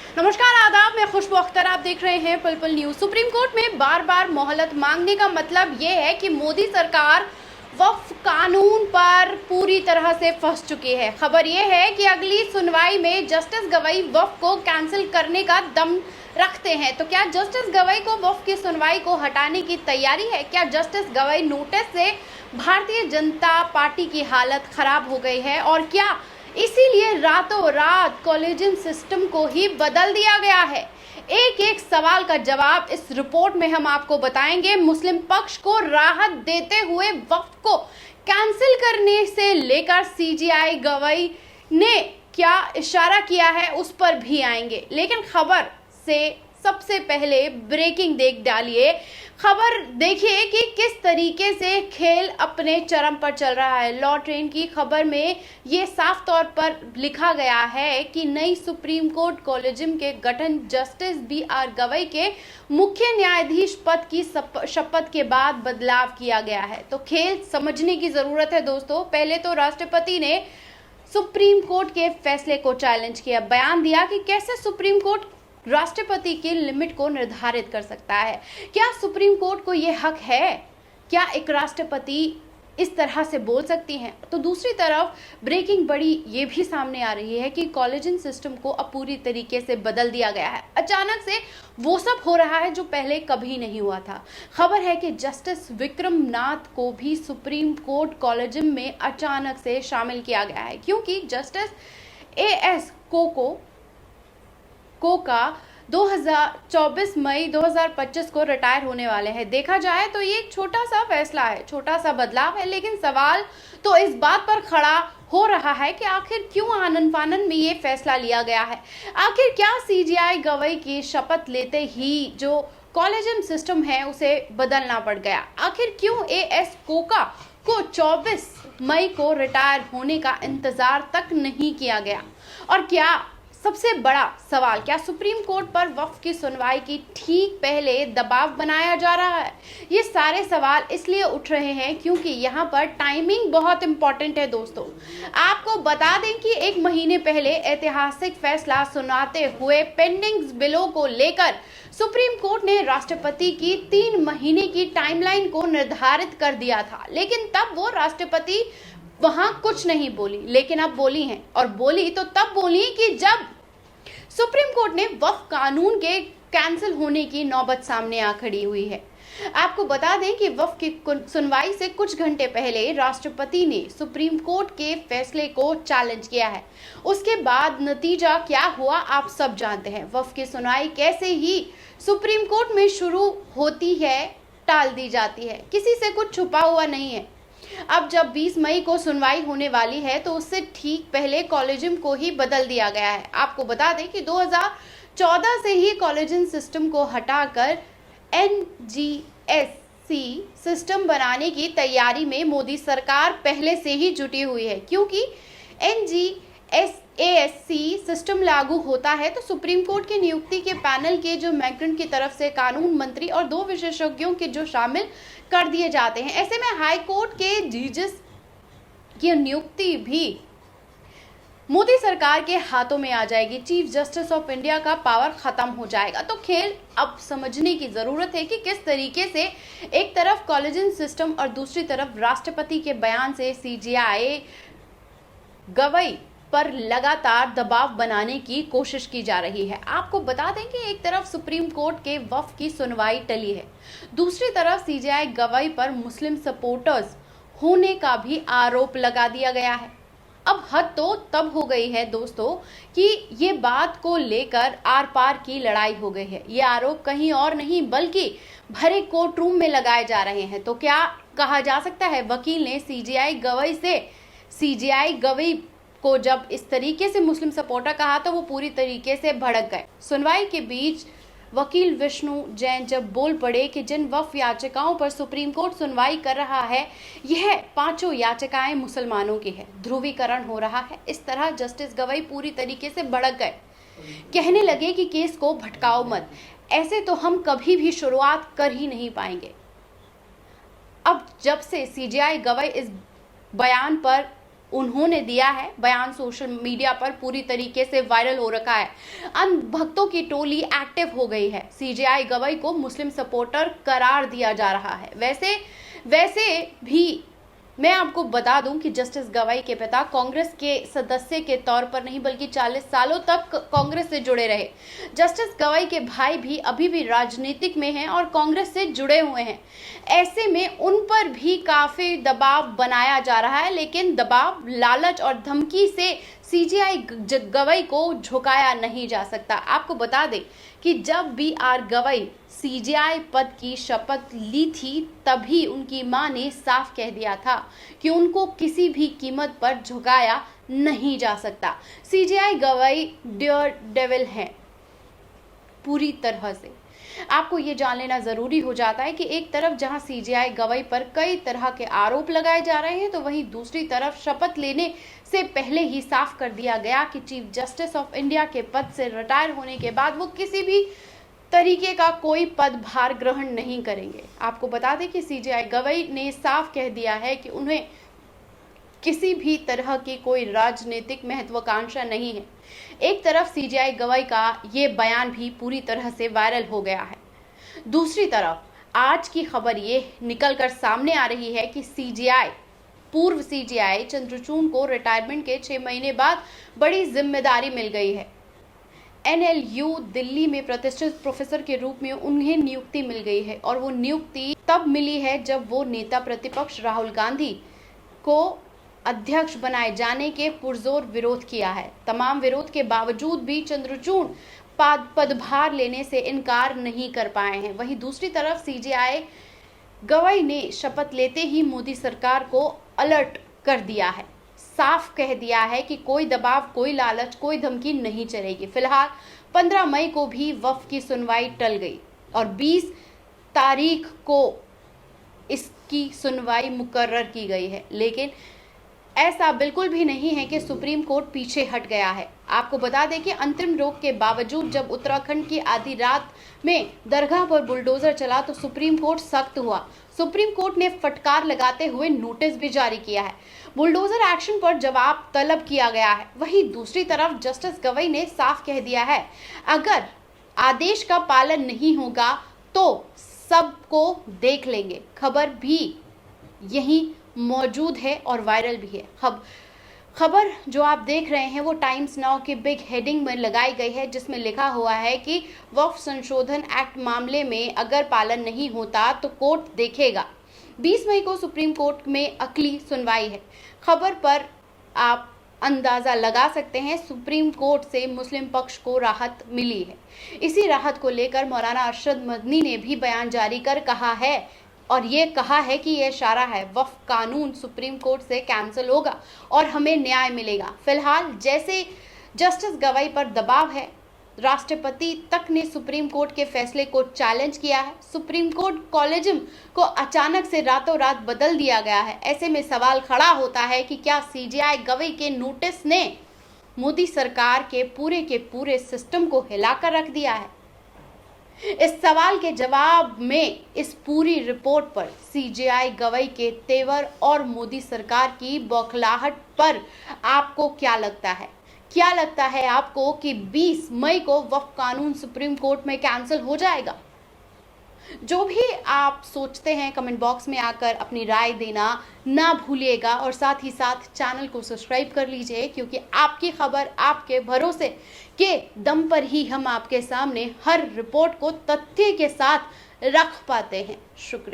नमस्कार, आदाब। मैं खुशबू अख्तर, आप देख रहे हैं पल पल न्यूज। सुप्रीम कोर्ट में बार बार मोहलत मांगने का मतलब ये है कि मोदी सरकार वक्फ कानून पर पूरी तरह से फंस चुकी है। खबर ये है कि अगली सुनवाई में जस्टिस गवई वक्फ को कैंसिल करने का दम रखते हैं। तो क्या जस्टिस गवई को वक्फ की सुनवाई को हटाने की तैयारी है? क्या जस्टिस गवई नोटिस से भारतीय जनता पार्टी की हालत खराब हो गई है? और क्या इसीलिए रातों रात कॉलेजियन सिस्टम को ही बदल दिया गया है? एक एक सवाल का जवाब इस रिपोर्ट में हम आपको बताएंगे। मुस्लिम पक्ष को राहत देते हुए वक्फ को कैंसिल करने से लेकर सीजेआई गवई ने क्या इशारा किया है उस पर भी आएंगे। लेकिन खबर से सबसे पहले ब्रेकिंग देख डालिए। खबर देखिए कि किस तरीके से खेल अपने चरम पर चल रहा है। लॉ ट्रेन की खबर में ये साफ तौर पर लिखा गया है कि नई सुप्रीम कोर्ट कॉलेजियम के गठन जस्टिस BR गवई के मुख्य न्यायाधीश पद की शपथ के बाद बदलाव किया गया है। तो खेल समझने की जरूरत है दोस्तों। पहले तो राष्ट्रपति ने सुप्रीम कोर्ट के फैसले को चैलेंज किया, बयान दिया कि कैसे सुप्रीम कोर्ट राष्ट्रपति की लिमिट को निर्धारित कर सकता है। क्या सुप्रीम कोर्ट को यह हक है? क्या एक राष्ट्रपति इस तरह से बोल सकती हैं? तो दूसरी तरफ ब्रेकिंग बड़ी ये भी सामने आ रही है कि कॉलेजियन सिस्टम को अब पूरी तरीके से बदल दिया गया है। अचानक से वो सब हो रहा है जो पहले कभी नहीं हुआ था। खबर है कि जस्टिस विक्रम नाथ को भी सुप्रीम कोर्ट कॉलेजियम में अचानक से शामिल किया गया है, क्योंकि जस्टिस AS कोका 2024 मई 2025 को रिटायर होने वाले हैं। देखा जाए तो ये एक छोटा सा फैसला है, छोटा सा बदलाव है, लेकिन सवाल तो इस बात पर खड़ा हो रहा है कि आखिर क्यों आनन फानन में ये फैसला लिया गया है। आखिर क्या सीजेआई गवई की शपथ लेते ही जो कॉलेजियम सिस्टम है उसे बदलना पड़ गया? आखिर क्यों AS कोका को 24 मई को रिटायर होने का इंतजार तक नहीं किया गया? और क्या सबसे बड़ा सवाल, क्या सुप्रीम कोर्ट पर वक्फ की सुनवाई की ठीक पहले दबाव बनाया जा रहा है? ये सारे सवाल इसलिए उठ रहे हैं क्योंकि यहाँ पर टाइमिंग बहुत इंपॉर्टेंट है दोस्तों। आपको बता दें कि एक महीने पहले ऐतिहासिक फैसला सुनाते हुए पेंडिंग बिलों को लेकर सुप्रीम कोर्ट ने राष्ट्रपति की 3 महीने की टाइमलाइन को निर्धारित कर दिया था, लेकिन तब वो राष्ट्रपति वहां कुछ नहीं बोली। लेकिन अब बोली हैं, और बोली तो तब बोली कि जब सुप्रीम कोर्ट ने वक्फ कानून के कैंसिल होने की नौबत सामने आ खड़ी हुई है। आपको बता दें कि वक्फ की सुनवाई से कुछ घंटे पहले राष्ट्रपति ने सुप्रीम कोर्ट के फैसले को चैलेंज किया है। उसके बाद नतीजा क्या हुआ आप सब जानते हैं। वक्फ की सुनवाई कैसे ही सुप्रीम कोर्ट में शुरू होती है टाल दी जाती है। किसी से कुछ छुपा हुआ नहीं है। अब जब 20 मई को सुनवाई होने वाली है तो उससे ठीक पहले कॉलेजियम को ही बदल दिया गया है। आपको बता दें कि 2014 से ही कॉलेजियन सिस्टम को हटाकर NGSC सिस्टम बनाने की तैयारी में मोदी सरकार पहले से ही जुटी हुई है, क्योंकि NGSASC सिस्टम लागू होता है तो सुप्रीम कोर्ट की नियुक्ति के पैनल के जो मैग्रेंट की तरफ से कानून मंत्री और 2 विशेषज्ञों के जो शामिल कर दिए जाते हैं। ऐसे में हाई कोर्ट के जजेस की नियुक्ति भी मोदी सरकार के हाथों में आ जाएगी। चीफ जस्टिस ऑफ इंडिया का पावर खत्म हो जाएगा। तो खेल अब समझने की जरूरत है कि किस तरीके से एक तरफ कॉलेजियन सिस्टम और दूसरी तरफ राष्ट्रपति के बयान से सीजेआई गवई पर लगातार दबाव बनाने की कोशिश की जा रही है। आपको बता दें कि एक तरफ सुप्रीम कोर्ट के वक्फ की सुनवाई टली है, दूसरी तरफ सीजेआई गवई पर मुस्लिम सपोर्टर्स होने का भी आरोप लगा दिया गया है। अब हद तो तब हो गई है दोस्तों कि ये बात को लेकर आर पार की लड़ाई हो गई है। ये आरोप कहीं और नहीं बल्कि भरे कोर्ट रूम में लगाए जा रहे हैं। तो क्या कहा जा सकता है, वकील ने सीजेआई गवई को जब इस तरीके से मुस्लिम सपोर्टर कहा तो वो पूरी तरीके से भड़क गए। सुनवाई के बीच वकील विष्णु जैन जब बोल पड़े कि जिन वक्फ याचिकाओं पर सुप्रीम कोर्ट सुनवाई कर रहा है यह 5 याचिकाएं मुसलमानों की है, ध्रुवीकरण हो रहा है। इस तरह जस्टिस गवई पूरी तरीके से भड़क गए, कहने लगे कि केस को भटकाओ मत, ऐसे तो हम कभी भी शुरुआत कर ही नहीं पाएंगे। अब जब से सीजेआई गवई इस बयान पर उन्होंने दिया है। बयान सोशल मीडिया पर पूरी तरीके से वायरल हो रखा है। अंध भक्तों की टोली एक्टिव हो गई है। सीजेआई गवई को मुस्लिम सपोर्टर करार दिया जा रहा है। वैसे भी मैं आपको बता दूं कि जस्टिस गवाई के पिता कांग्रेस के सदस्य के तौर पर नहीं बल्कि 40 सालों तक कांग्रेस से जुड़े रहे। जस्टिस गवाई के भाई भी अभी भी राजनीतिक में हैं और कांग्रेस से जुड़े हुए हैं। ऐसे में उन पर भी काफी दबाव बनाया जा रहा है, लेकिन दबाव, लालच और धमकी से सीजेआई गवई को झुकाया नहीं जा सकता। आपको बता दें कि जब BR गवई सीजेआई पद की शपथ ली थी, तभी उनकी मां ने साफ कह दिया था कि उनको किसी भी कीमत पर झुकाया नहीं जा सकता। सीजेआई गवई डेयर डेविल है पूरी तरह से। आपको ये जान लेना जरूरी हो जाता है कि एक तरफ जहां सीजेआई गवई पर कई तरह के आरोप लगाए जा रहे हैं, तो वहीं दूसरी तरफ शपथ लेने से पहले ही साफ कर दिया गया कि चीफ जस्टिस ऑफ इंडिया के पद से रिटायर होने के बाद वो किसी भी तरीके का कोई पदभार ग्रहण नहीं करेंगे। आपको बता दें कि सीजेआई गवई ने साफ कह दिया है कि उन्हें किसी भी तरह की कोई राजनीतिक महत्वाकांक्षा नहीं है। एक तरफ सीजेआई गवई का ये बयान भी पूरी तरह से वायरल हो गया है। दूसरी तरफ आज की खबर ये निकलकर सामने आ रही है कि पूर्व सीजेआई चंद्रचूड़ को रिटायरमेंट के 6 महीने बाद बड़ी जिम्मेदारी मिल गई है। NLU दिल्ली में प्रतिष्ठित प्रोफेसर के रूप में उन्हें नियुक्ति मिल गई है और वो नियुक्ति तब मिली है जब वो नेता प्रतिपक्ष राहुल गांधी को अध्यक्ष बनाए जाने के पुरजोर विरोध किया है। तमाम विरोध के बावजूद भी चंद्रचूड़ पदभार लेने से इनकार नहीं कर पाए हैं। वहीं दूसरी तरफ सीजेआई गवई ने शपथ लेते ही मोदी सरकार को अलर्ट कर दिया है। साफ कह दिया है कि कोई दबाव, कोई लालच, कोई धमकी नहीं चलेगी। फिलहाल 15 मई को भी वफ़ की सुनवाई टल गई और 20 तारीख को इसकी सुनवाई मुकर्रर की गई है, लेकिन ऐसा बिल्कुल भी नहीं है कि सुप्रीम कोर्ट पीछे हट गया है। आपको बता दें कि अंतरिम रोक के बावजूद जब उत्तराखंड की आधी रात में दरगाह पर बुलडोजर चला तो सुप्रीम कोर्ट सख्त हुआ। सुप्रीम कोर्ट ने फटकार लगाते हुए नोटिस भी जारी किया है। बुलडोजर एक्शन पर जवाब तलब किया गया है। वहीं दूसरी तरफ जस्टिस गवई ने साफ कह दिया है, अगर आदेश का पालन नहीं होगा तो सबको देख लेंगे। खबर भी यही मौजूद है और वायरल भी है। खबर जो आप देख रहे हैं वो टाइम्स नाउ के बिग हेडिंग में लगाई गई है, जिसमें लिखा हुआ है कि वक्फ संशोधन एक्ट मामले में अगर पालन नहीं होता तो कोर्ट देखेगा। 20 मई को सुप्रीम कोर्ट में अगली सुनवाई है। खबर पर आप अंदाजा लगा सकते हैं सुप्रीम कोर्ट से मुस्लिम पक्ष को राहत मिली है। इसी राहत को लेकर मौलाना अरशद मदनी ने भी बयान जारी कर कहा है और ये कहा है कि ये इशारा है वक्फ कानून सुप्रीम कोर्ट से कैंसिल होगा और हमें न्याय मिलेगा। फिलहाल जैसे जस्टिस गवई पर दबाव है, राष्ट्रपति तक ने सुप्रीम कोर्ट के फैसले को चैलेंज किया है। सुप्रीम कोर्ट कॉलेजियम को अचानक से रातों रात बदल दिया गया है। ऐसे में सवाल खड़ा होता है कि क्या सीजेआई गवई के नोटिस ने मोदी सरकार के पूरे सिस्टम को हिलाकर रख दिया है? इस सवाल के जवाब में इस पूरी रिपोर्ट पर सीजेआई गवई के तेवर और मोदी सरकार की बौखलाहट पर आपको क्या लगता है? क्या लगता है आपको कि 20 मई को वक्फ कानून सुप्रीम कोर्ट में कैंसिल हो जाएगा? जो भी आप सोचते हैं कमेंट बॉक्स में आकर अपनी राय देना ना भूलिएगा और साथ ही साथ चैनल को सब्सक्राइब कर लीजिए, क्योंकि आपकी खबर आपके भरोसे के दम पर ही हम आपके सामने हर रिपोर्ट को तथ्य के साथ रख पाते हैं। शुक्रिया।